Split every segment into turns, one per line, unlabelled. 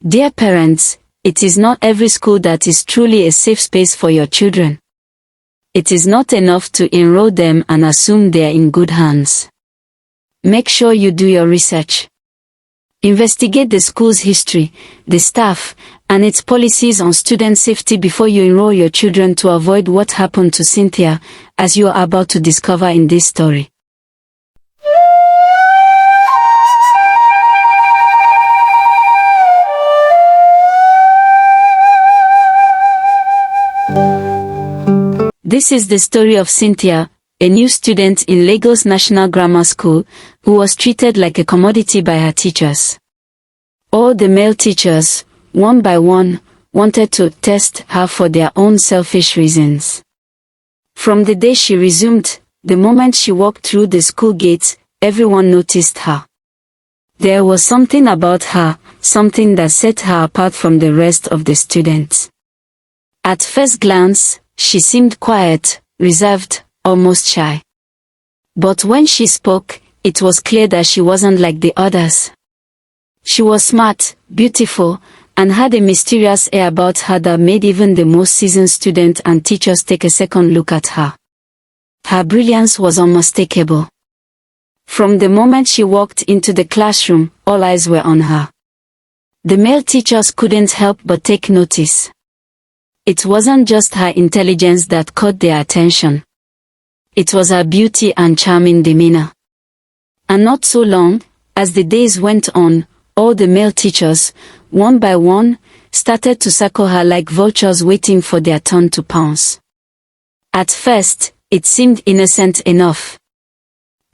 Dear parents, it is not every school that is truly a safe space for your children. It is not enough to enroll them and assume they are in good hands. Make sure you do your research. Investigate the school's history, the staff, and its policies on student safety before you enroll your children to avoid what happened to Cynthia, as you are about to discover in this story. This is the story of Cynthia, a new student in Lagos National Grammar School, who was treated like a commodity by her teachers. All the male teachers, one by one, wanted to test her for their own selfish reasons. From the day she resumed, the moment she walked through the school gates, everyone noticed her. There was something about her, something that set her apart from the rest of the students. At first glance, she seemed quiet, reserved, almost shy. But when she spoke, it was clear that she wasn't like the others. She was smart, beautiful, and had a mysterious air about her that made even the most seasoned student and teachers take a second look at her. Her brilliance was unmistakable. From the moment she walked into the classroom, all eyes were on her. The male teachers couldn't help but take notice. It wasn't just her intelligence that caught their attention. It was her beauty and charming demeanor. And not so long, as the days went on, all the male teachers, one by one, started to circle her like vultures waiting for their turn to pounce. At first, it seemed innocent enough.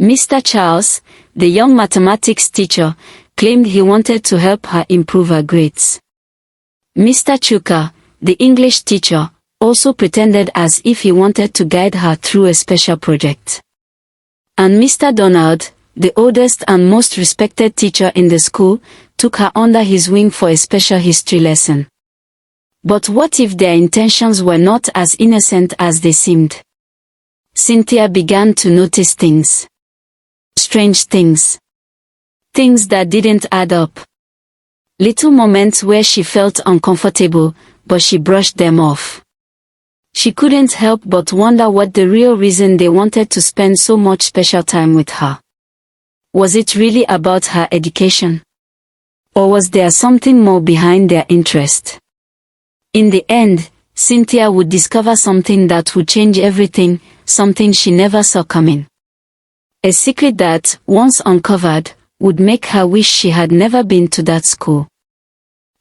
Mr. Charles, the young mathematics teacher, claimed he wanted to help her improve her grades. Mr. Chuka, the English teacher, also pretended as if he wanted to guide her through a special project. And Mr. Donald, the oldest and most respected teacher in the school, took her under his wing for a special history lesson. But what if their intentions were not as innocent as they seemed? Cynthia began to notice things. Strange things. Things that didn't add up. Little moments where she felt uncomfortable, but she brushed them off. She couldn't help but wonder what the real reason they wanted to spend so much special time with her. Was it really about her education? Or was there something more behind their interest? In the end, Cynthia would discover something that would change everything, something she never saw coming. A secret that, once uncovered, would make her wish she had never been to that school.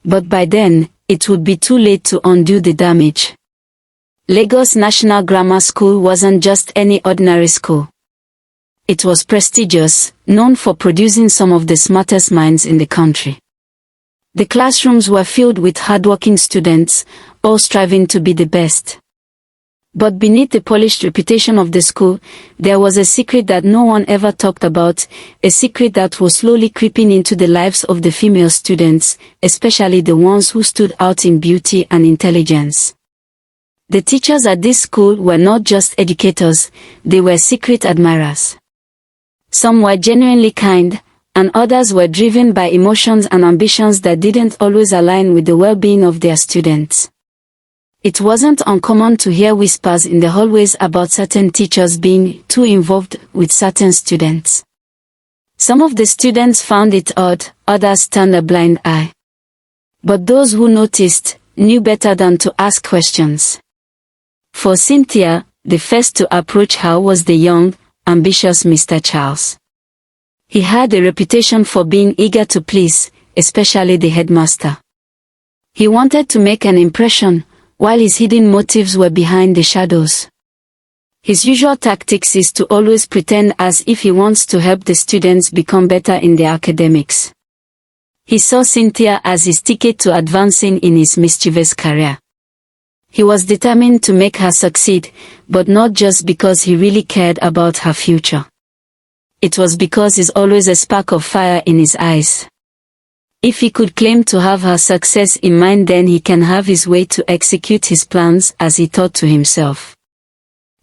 But by then, it would be too late to undo the damage. Lagos National Grammar School wasn't just any ordinary school. It was prestigious, known for producing some of the smartest minds in the country. The classrooms were filled with hardworking students, all striving to be the best. But beneath the polished reputation of the school, there was a secret that no one ever talked about, a secret that was slowly creeping into the lives of the female students, especially the ones who stood out in beauty and intelligence. The teachers at this school were not just educators, they were secret admirers. Some were genuinely kind, and others were driven by emotions and ambitions that didn't always align with the well-being of their students. It wasn't uncommon to hear whispers in the hallways about certain teachers being too involved with certain students. Some of the students found it odd, others turned a blind eye. But those who noticed knew better than to ask questions. For Cynthia, the first to approach her was the young, ambitious Mr. Charles. He had a reputation for being eager to please, especially the headmaster. He wanted to make an impression, while his hidden motives were behind the shadows. His usual tactics is to always pretend as if he wants to help the students become better in their academics. He saw Cynthia as his ticket to advancing in his mischievous career. He was determined to make her succeed, but not just because he really cared about her future. It was because there's always a spark of fire in his eyes. If he could claim to have her success in mind, then he can have his way to execute his plans, as he thought to himself.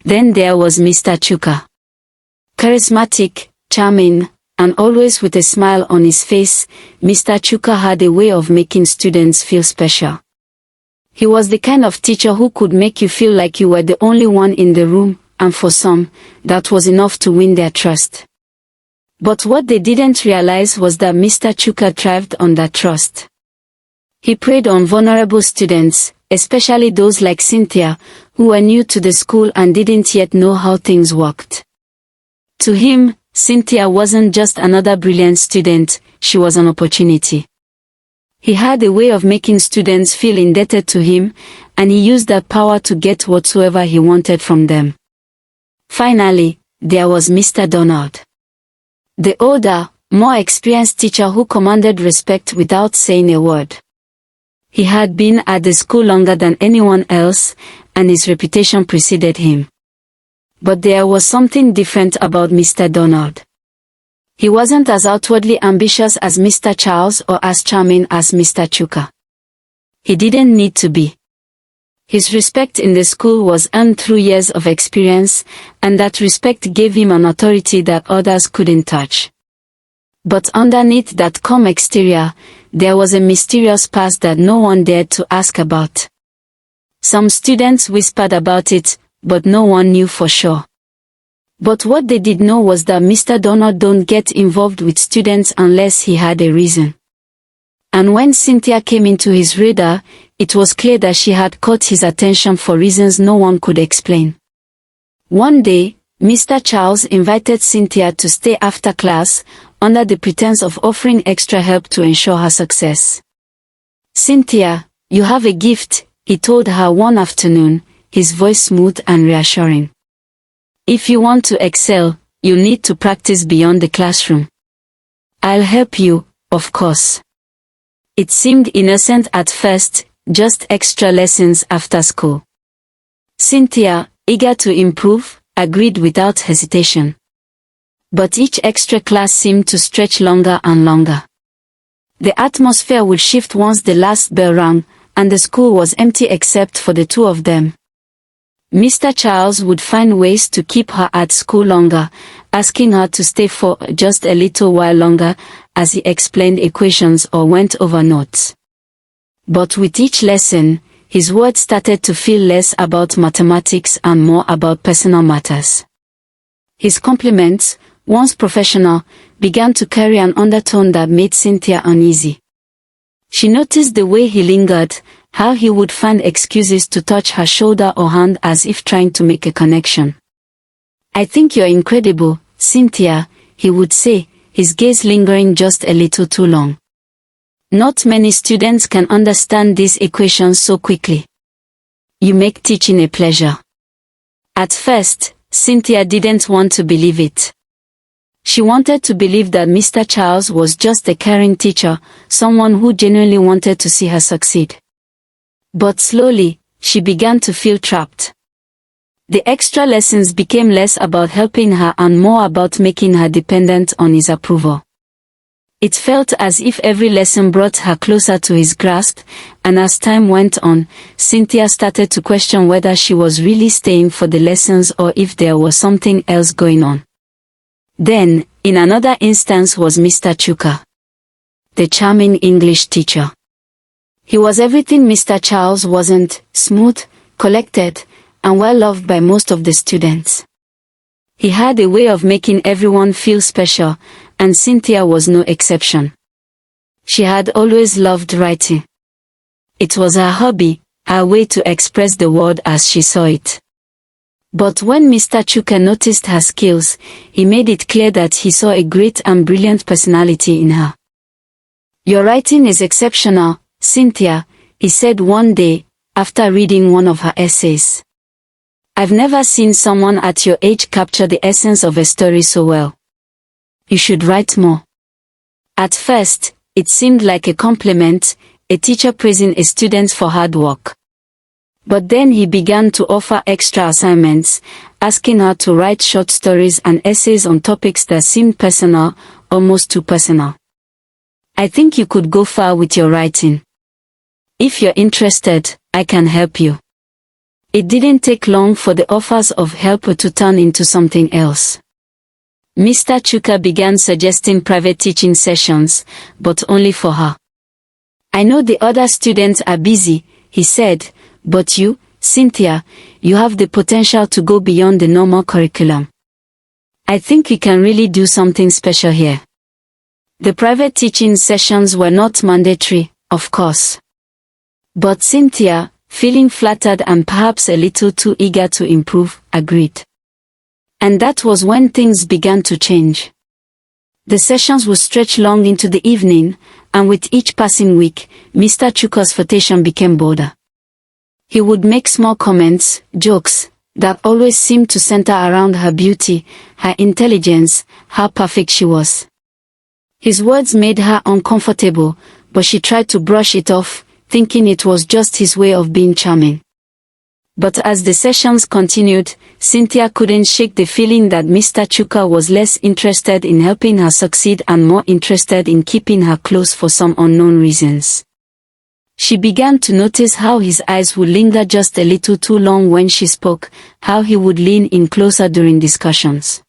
Then there was Mr. Chuka. Charismatic, charming, And always with a smile on his face, Mr. Chuka had a way of making students feel special. He was the kind of teacher who could make you feel like you were the only one in the room, and for some, that was enough to win their trust. But what they didn't realize was that Mr. Chuka thrived on that trust. He preyed on vulnerable students, especially those like Cynthia, who were new to the school and didn't yet know how things worked. To him, Cynthia wasn't just another brilliant student, she was an opportunity. He had a way of making students feel indebted to him, and he used that power to get whatsoever he wanted from them. Finally, there was Mr. Donald. The older, more experienced teacher who commanded respect without saying a word. He had been at the school longer than anyone else, and his reputation preceded him. But there was something different about Mr. Donald. He wasn't as outwardly ambitious as Mr. Charles or as charming as Mr. Chuka. He didn't need to be. His respect in the school was earned through years of experience, and that respect gave him an authority that others couldn't touch. But underneath that calm exterior, there was a mysterious past that no one dared to ask about. Some students whispered about it, but no one knew for sure. But what they did know was that Mr. Donald don't get involved with students unless he had a reason. And when Cynthia came into his radar, it was clear that she had caught his attention for reasons no one could explain. One day, Mr. Charles invited Cynthia to stay after class, under the pretense of offering extra help to ensure her success. "Cynthia, you have a gift," he told her one afternoon, his voice smooth and reassuring. "If you want to excel, you need to practice beyond the classroom. I'll help you, of course." It seemed innocent at first, just extra lessons after school. Cynthia, eager to improve, agreed without hesitation. But each extra class seemed to stretch longer and longer. The atmosphere would shift once the last bell rang, and the school was empty except for the two of them. Mr. Charles would find ways to keep her at school longer, asking her to stay for just a little while longer, as he explained equations or went over notes. But with each lesson, his words started to feel less about mathematics and more about personal matters. His compliments, once professional, began to carry an undertone that made Cynthia uneasy. She noticed the way he lingered, how he would find excuses to touch her shoulder or hand as if trying to make a connection. "I think you're incredible, Cynthia," he would say, his gaze lingering just a little too long. "Not many students can understand these equations so quickly. You make teaching a pleasure." At first, Cynthia didn't want to believe it. She wanted to believe that Mr. Charles was just a caring teacher, someone who genuinely wanted to see her succeed. But slowly, she began to feel trapped. The extra lessons became less about helping her and more about making her dependent on his approval. It felt as if every lesson brought her closer to his grasp, and as time went on, Cynthia started to question whether she was really staying for the lessons or if there was something else going on. Then, in another instance was Mr. Chuka, the charming English teacher. He was everything Mr. Charles wasn't: smooth, collected, and well loved by most of the students. He had a way of making everyone feel special, and Cynthia was no exception. She had always loved writing. It was her hobby, her way to express the world as she saw it. But when Mr. Chuka noticed her skills, he made it clear that he saw a great and brilliant personality in her. "Your writing is exceptional, Cynthia," he said one day, after reading one of her essays. "I've never seen someone at your age capture the essence of a story so well. You should write more." At first, it seemed like a compliment, a teacher praising a student for hard work. But then he began to offer extra assignments, asking her to write short stories and essays on topics that seemed personal, almost too personal. "I think you could go far with your writing. If you're interested, I can help you." It didn't take long for the offers of help to turn into something else. Mr. Chuka began suggesting private teaching sessions, but only for her. "I know the other students are busy," he said, "but you, Cynthia, you have the potential to go beyond the normal curriculum. I think you can really do something special here." The private teaching sessions were not mandatory, of course. But Cynthia, feeling flattered and perhaps a little too eager to improve, agreed. And that was when things began to change. The sessions would stretch long into the evening, and with each passing week, Mr. Chuka's flirtation became bolder. He would make small comments, jokes, that always seemed to center around her beauty, her intelligence, how perfect she was. His words made her uncomfortable, but she tried to brush it off, thinking it was just his way of being charming. But as the sessions continued, Cynthia couldn't shake the feeling that Mr. Chuka was less interested in helping her succeed and more interested in keeping her close for some unknown reasons. She began to notice how his eyes would linger just a little too long when she spoke, how he would lean in closer during discussions.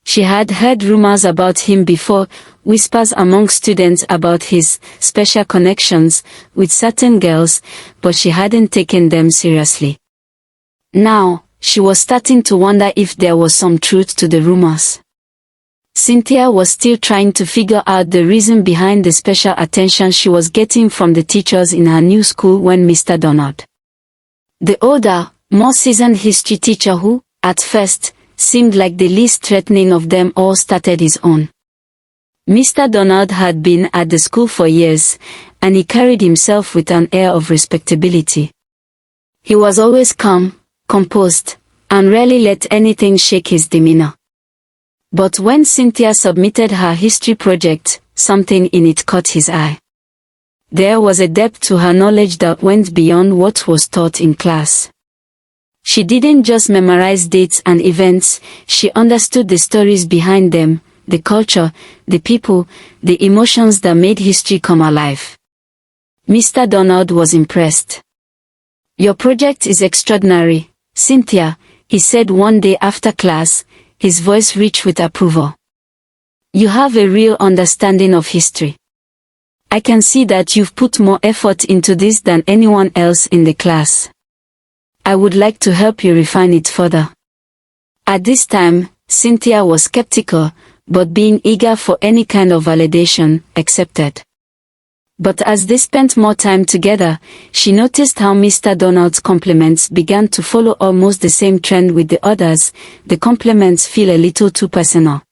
She had heard rumors about him before, whispers among students about his special connections with certain girls, but she hadn't taken them seriously. Now, she was starting to wonder if there was some truth to the rumors. Cynthia was still trying to figure out the reason behind the special attention she was getting from the teachers in her new school when Mr. Donald, the older, more seasoned history teacher who, at first, seemed like the least threatening of them all, started his own. Mr. Donald had been at the school for years, and he carried himself with an air of respectability. He was always calm, composed, and rarely let anything shake his demeanor. But when Cynthia submitted her history project, something in it caught his eye. There was a depth to her knowledge that went beyond what was taught in class. She didn't just memorize dates and events, she understood the stories behind them, the culture, the people, the emotions that made history come alive. Mr. Donald was impressed. "Your project is extraordinary, Cynthia," he said one day after class, his voice rich with approval. "You have a real understanding of history. I can see that you've put more effort into this than anyone else in the class. I would like to help you refine it further." At this time, Cynthia was skeptical, but being eager for any kind of validation, accepted. But as they spent more time together, she noticed how Mr. Donald's compliments began to follow almost the same trend with the others. The compliments feel a little too personal.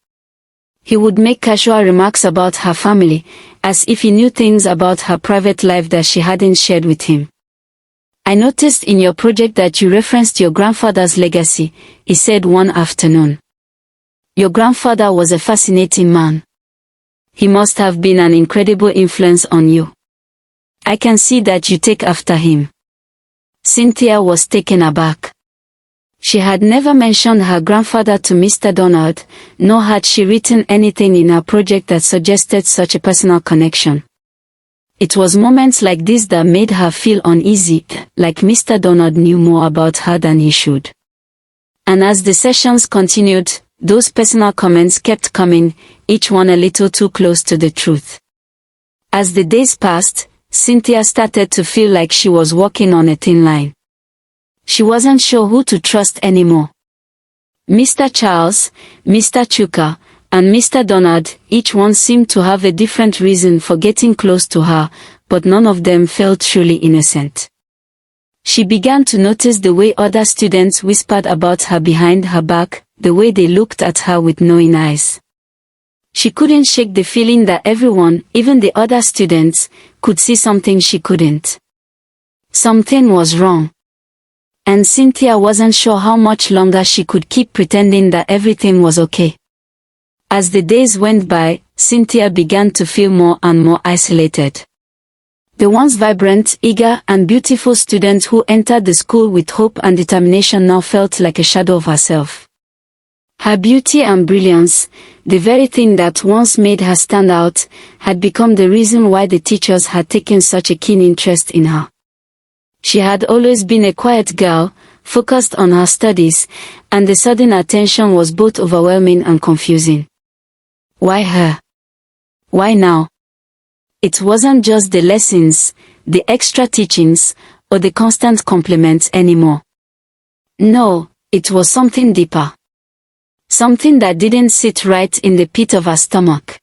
He would make casual remarks about her family, as if he knew things about her private life that she hadn't shared with him. "I noticed in your project that you referenced your grandfather's legacy," he said one afternoon. "Your grandfather was a fascinating man. He must have been an incredible influence on you. I can see that you take after him." Cynthia was taken aback. She had never mentioned her grandfather to Mr. Donald, nor had she written anything in her project that suggested such a personal connection. It was moments like this that made her feel uneasy, like Mr. Donald knew more about her than he should. And as the sessions continued, those personal comments kept coming, each one a little too close to the truth. As the days passed, Cynthia started to feel like she was walking on a thin line. She wasn't sure who to trust anymore. Mr. Charles, Mr. Chuka, and Mr. Donald, each one seemed to have a different reason for getting close to her, but none of them felt truly innocent. She began to notice the way other students whispered about her behind her back, the way they looked at her with knowing eyes. She couldn't shake the feeling that everyone, even the other students, could see something she couldn't. Something was wrong. And Cynthia wasn't sure how much longer she could keep pretending that everything was okay. As the days went by, Cynthia began to feel more and more isolated. The once vibrant, eager, and beautiful student who entered the school with hope and determination now felt like a shadow of herself. Her beauty and brilliance, the very thing that once made her stand out, had become the reason why the teachers had taken such a keen interest in her. She had always been a quiet girl, focused on her studies, and the sudden attention was both overwhelming and confusing. Why her? Why now? It wasn't just the lessons, the extra teachings, or the constant compliments anymore. No, it was something deeper. Something that didn't sit right in the pit of her stomach.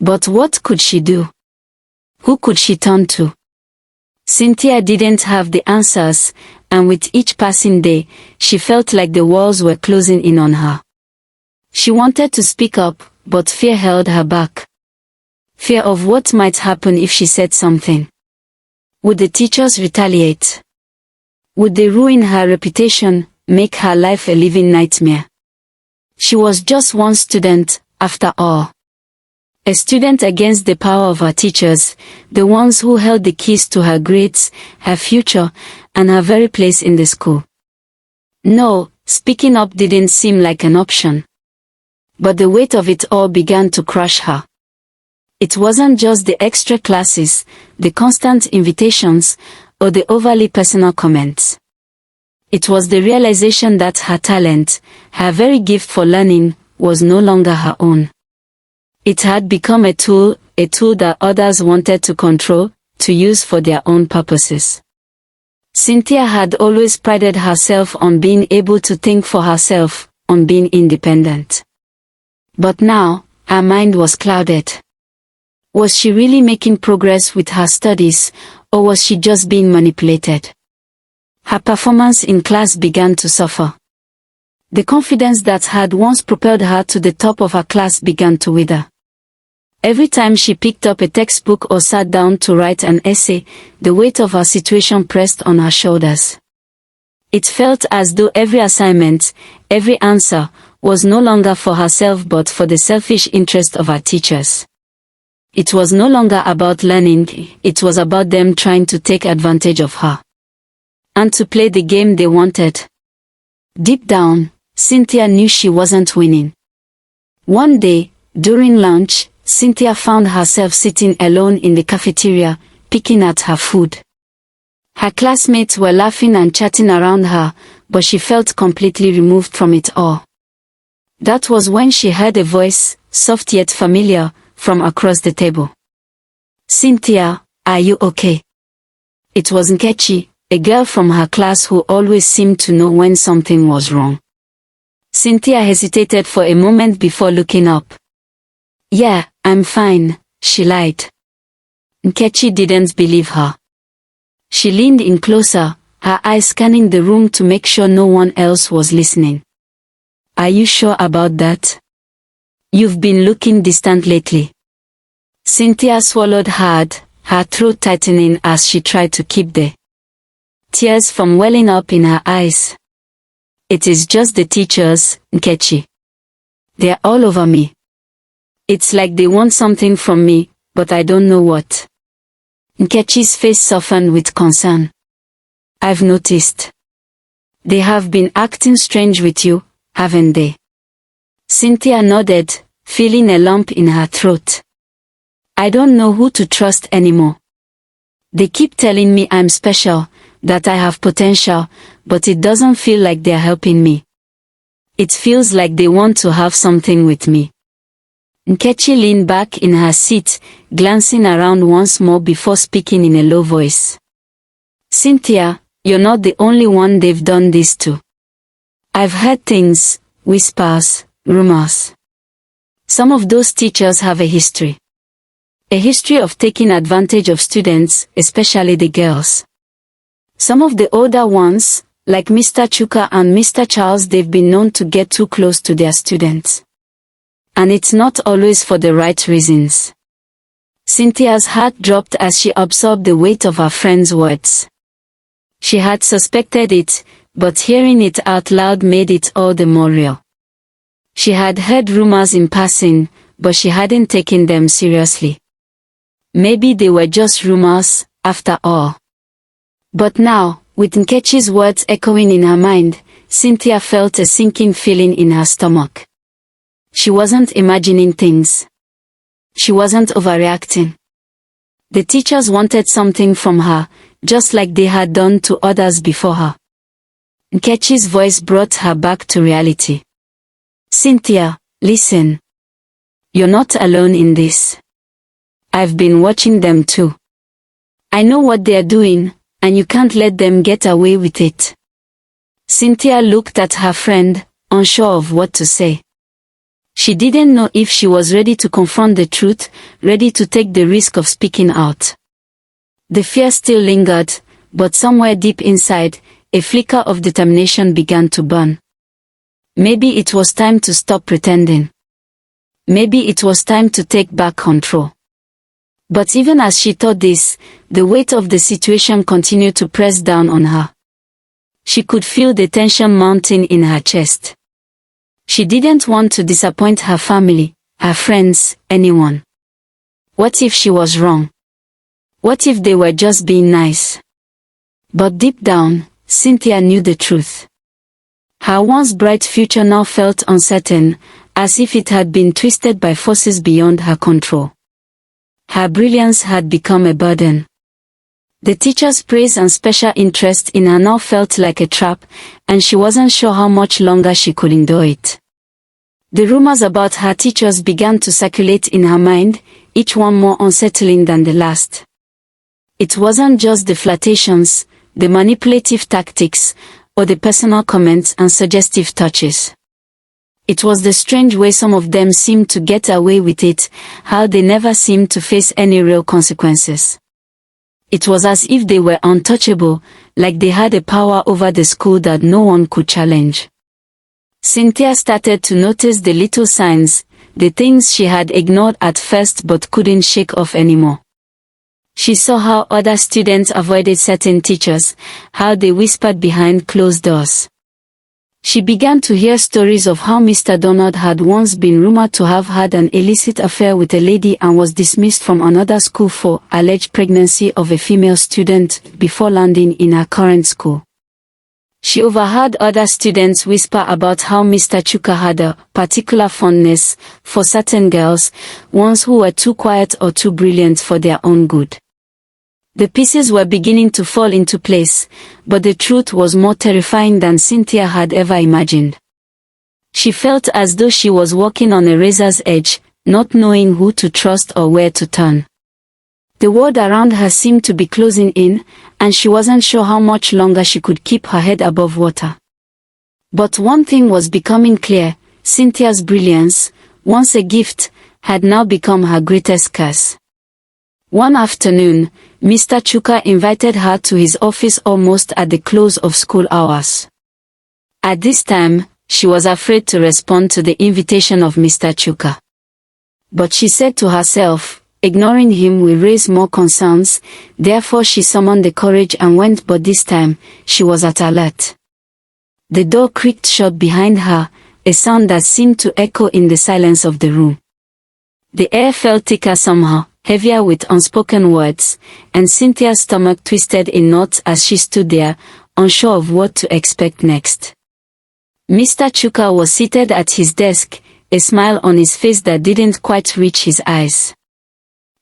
But what could she do? Who could she turn to? Cynthia didn't have the answers, and with each passing day, she felt like the walls were closing in on her. She wanted to speak up, but fear held her back. Fear of what might happen if she said something. Would the teachers retaliate? Would they ruin her reputation, make her life a living nightmare? She was just one student, after all. A student against the power of her teachers, the ones who held the keys to her grades, her future, and her very place in the school. No, speaking up didn't seem like an option. But the weight of it all began to crush her. It wasn't just the extra classes, the constant invitations, or the overly personal comments. It was the realization that her talent, her very gift for learning, was no longer her own. It had become a tool that others wanted to control, to use for their own purposes. Cynthia had always prided herself on being able to think for herself, on being independent. But now, her mind was clouded. Was she really making progress with her studies, or was she just being manipulated? Her performance in class began to suffer. The confidence that had once propelled her to the top of her class began to wither. Every time she picked up a textbook or sat down to write an essay, the weight of her situation pressed on her shoulders. It felt as though every assignment, every answer, was no longer for herself but for the selfish interest of her teachers. It was no longer about learning, it was about them trying to take advantage of her. And to play the game they wanted. Deep down, Cynthia knew she wasn't winning. One day, during lunch, Cynthia found herself sitting alone in the cafeteria, picking at her food. Her classmates were laughing and chatting around her, but she felt completely removed from it all. That was when she heard a voice, soft yet familiar, from across the table. "Cynthia, are you okay?" It was Nkechi, a girl from her class who always seemed to know when something was wrong. Cynthia hesitated for a moment before looking up. "Yeah, I'm fine," she lied. Nkechi didn't believe her. She leaned in closer, her eyes scanning the room to make sure no one else was listening. "Are you sure about that? You've been looking distant lately." Cynthia swallowed hard, her throat tightening as she tried to keep the tears from welling up in her eyes. "It is just the teachers, Nkechi. They're all over me. It's like they want something from me, but I don't know what." Nkechi's face softened with concern. "I've noticed. They have been acting strange with you, haven't they?" Cynthia nodded, feeling a lump in her throat. "I don't know who to trust anymore. They keep telling me I'm special, that I have potential, but it doesn't feel like they're helping me. It feels like they want to have something with me." Nkechi leaned back in her seat, glancing around once more before speaking in a low voice. "Cynthia, you're not the only one they've done this to. I've heard things, whispers, rumors. Some of those teachers have a history. A history of taking advantage of students, especially the girls. Some of the older ones, like Mr. Chuka and Mr. Charles, they've been known to get too close to their students. And it's not always for the right reasons." Cynthia's heart dropped as she absorbed the weight of her friend's words. She had suspected it, but hearing it out loud made it all the more real. She had heard rumors in passing, but she hadn't taken them seriously. Maybe they were just rumors, after all. But now, with Nkechi's words echoing in her mind, Cynthia felt a sinking feeling in her stomach. She wasn't imagining things. She wasn't overreacting. The teachers wanted something from her, just like they had done to others before her. Nkechi's voice brought her back to reality. Cynthia, listen. You're not alone in this. I've been watching them too. I know what they're doing, and you can't let them get away with it. Cynthia looked at her friend, unsure of what to say. She didn't know if she was ready to confront the truth, ready to take the risk of speaking out. The fear still lingered, but somewhere deep inside, a flicker of determination began to burn. Maybe it was time to stop pretending. Maybe it was time to take back control. But even as she thought this, the weight of the situation continued to press down on her. She could feel the tension mounting in her chest. She didn't want to disappoint her family, her friends, anyone. What if she was wrong? What if they were just being nice? But deep down, Cynthia knew the truth. Her once bright future now felt uncertain, as if it had been twisted by forces beyond her control. Her brilliance had become a burden. The teacher's praise and special interest in her now felt like a trap, and she wasn't sure how much longer she could endure it. The rumors about her teachers began to circulate in her mind, each one more unsettling than the last. It wasn't just the flirtations, the manipulative tactics, or the personal comments and suggestive touches. It was the strange way some of them seemed to get away with it, how they never seemed to face any real consequences. It was as if they were untouchable, like they had a power over the school that no one could challenge. Cynthia started to notice the little signs, the things she had ignored at first but couldn't shake off anymore. She saw how other students avoided certain teachers, how they whispered behind closed doors. She began to hear stories of how Mr. Donald had once been rumored to have had an illicit affair with a lady and was dismissed from another school for alleged pregnancy of a female student before landing in her current school. She overheard other students whisper about how Mr. Chuka had a particular fondness for certain girls, ones who were too quiet or too brilliant for their own good. The pieces were beginning to fall into place, but the truth was more terrifying than Cynthia had ever imagined. She felt as though she was walking on a razor's edge, not knowing who to trust or where to turn. The world around her seemed to be closing in, and she wasn't sure how much longer she could keep her head above water. But one thing was becoming clear: Cynthia's brilliance, once a gift, had now become her greatest curse. One afternoon, Mr. Chuka invited her to his office almost at the close of school hours. At this time, she was afraid to respond to the invitation of Mr. Chuka. But she said to herself, ignoring him will raise more concerns, therefore she summoned the courage and went, but this time, she was at alert. The door creaked shut behind her, a sound that seemed to echo in the silence of the room. The air felt thicker somehow, heavier with unspoken words, and Cynthia's stomach twisted in knots as she stood there, unsure of what to expect next. Mr. Chuka was seated at his desk, a smile on his face that didn't quite reach his eyes.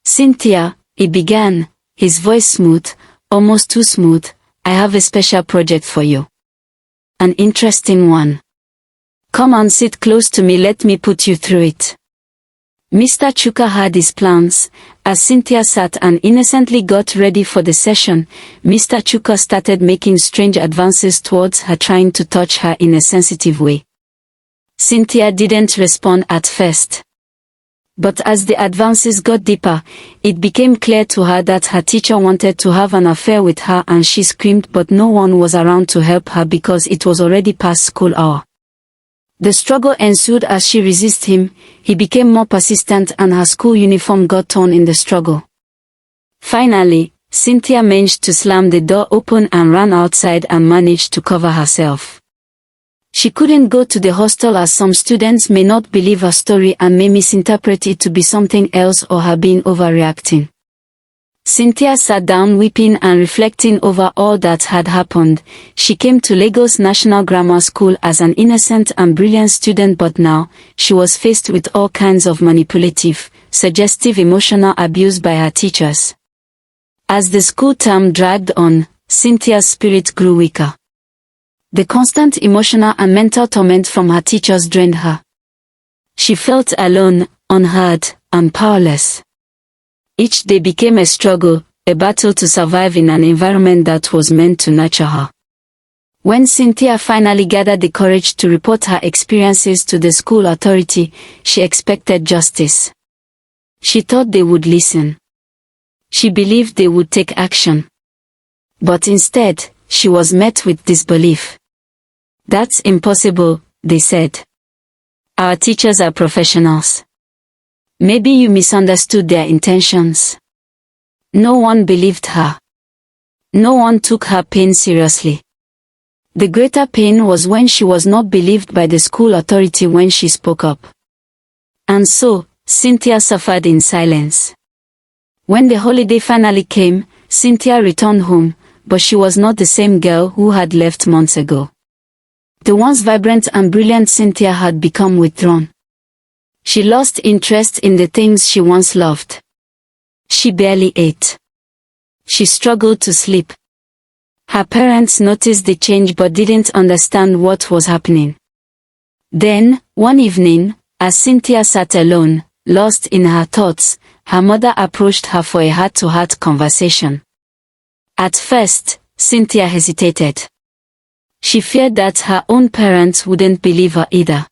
"Cynthia," he began, his voice smooth, almost too smooth, "I have a special project for you. An interesting one. Come and sit close to me, let me put you through it." Mr. Chuka had his plans. As Cynthia sat and innocently got ready for the session, Mr. Chuka started making strange advances towards her, trying to touch her in a sensitive way. Cynthia didn't respond at first. But as the advances got deeper, it became clear to her that her teacher wanted to have an affair with her, and she screamed, but no one was around to help her because it was already past school hour. The struggle ensued as she resisted him. He became more persistent and her school uniform got torn in the struggle. Finally, Cynthia managed to slam the door open and ran outside and managed to cover herself. She couldn't go to the hostel as some students may not believe her story and may misinterpret it to be something else or her being overreacting. Cynthia sat down weeping and reflecting over all that had happened. She came to Lagos National Grammar School as an innocent and brilliant student, but now, she was faced with all kinds of manipulative, suggestive emotional abuse by her teachers. As the school term dragged on, Cynthia's spirit grew weaker. The constant emotional and mental torment from her teachers drained her. She felt alone, unheard, and powerless. Each day became a struggle, a battle to survive in an environment that was meant to nurture her. When Cynthia finally gathered the courage to report her experiences to the school authority, she expected justice. She thought they would listen. She believed they would take action. But instead, she was met with disbelief. "That's impossible," they said. "Our teachers are professionals. Maybe you misunderstood their intentions." No one believed her. No one took her pain seriously. The greater pain was when she was not believed by the school authority when she spoke up. And so, Cynthia suffered in silence. When the holiday finally came, Cynthia returned home, but she was not the same girl who had left months ago. The once vibrant and brilliant Cynthia had become withdrawn. She lost interest in the things she once loved. She barely ate. She struggled to sleep. Her parents noticed the change but didn't understand what was happening. Then, one evening, as Cynthia sat alone, lost in her thoughts, her mother approached her for a heart-to-heart conversation. At first, Cynthia hesitated. She feared that her own parents wouldn't believe her either.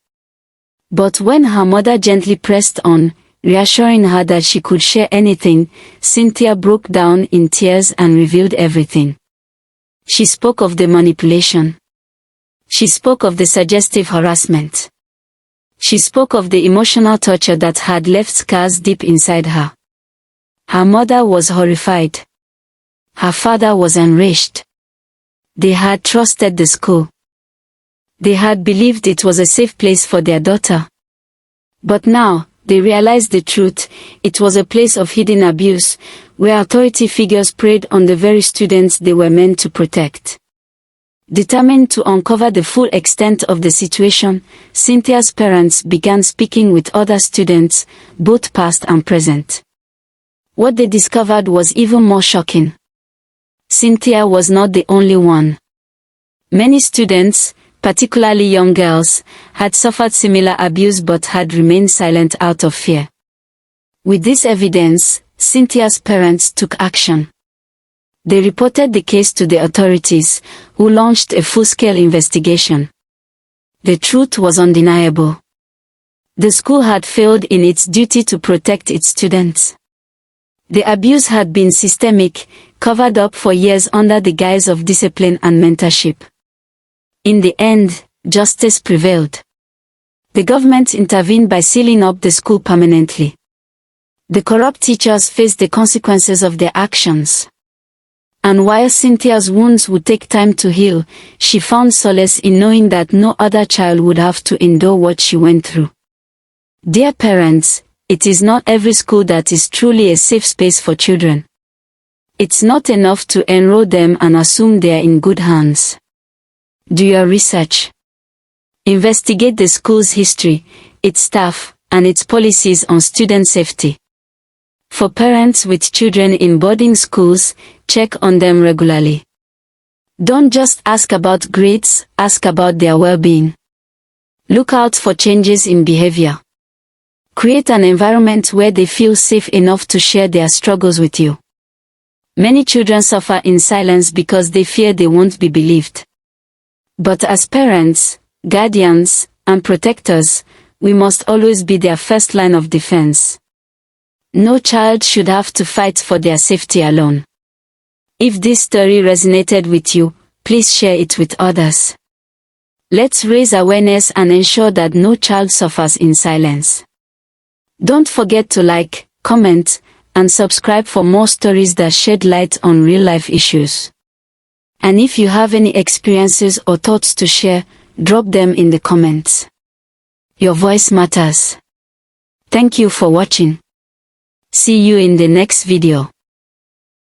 But when her mother gently pressed on, reassuring her that she could share anything, Cynthia broke down in tears and revealed everything. She spoke of the manipulation. She spoke of the suggestive harassment. She spoke of the emotional torture that had left scars deep inside her. Her mother was horrified. Her father was enraged. They had trusted the school. They had believed it was a safe place for their daughter. But now, they realized the truth. It was a place of hidden abuse, where authority figures preyed on the very students they were meant to protect. Determined to uncover the full extent of the situation, Cynthia's parents began speaking with other students, both past and present. What they discovered was even more shocking. Cynthia was not the only one. Many students, particularly young girls, had suffered similar abuse but had remained silent out of fear. With this evidence, Cynthia's parents took action. They reported the case to the authorities, who launched a full-scale investigation. The truth was undeniable. The school had failed in its duty to protect its students. The abuse had been systemic, covered up for years under the guise of discipline and mentorship. In the end, justice prevailed. The government intervened by sealing up the school permanently. The corrupt teachers faced the consequences of their actions. And while Cynthia's wounds would take time to heal, she found solace in knowing that no other child would have to endure what she went through. Dear parents, it is not every school that is truly a safe space for children. It's not enough to enroll them and assume they are in good hands. Do your research. Investigate the school's history, its staff, and its policies on student safety. For parents with children in boarding schools, check on them regularly. Don't just ask about grades, ask about their well-being. Look out for changes in behavior. Create an environment where they feel safe enough to share their struggles with you. Many children suffer in silence because they fear they won't be believed. But as parents, guardians, and protectors, we must always be their first line of defense. No child should have to fight for their safety alone. If this story resonated with you, please share it with others. Let's raise awareness and ensure that no child suffers in silence. Don't forget to like, comment, and subscribe for more stories that shed light on real-life issues. And if you have any experiences or thoughts to share, drop them in the comments. Your voice matters. Thank you for watching. See you in the next video.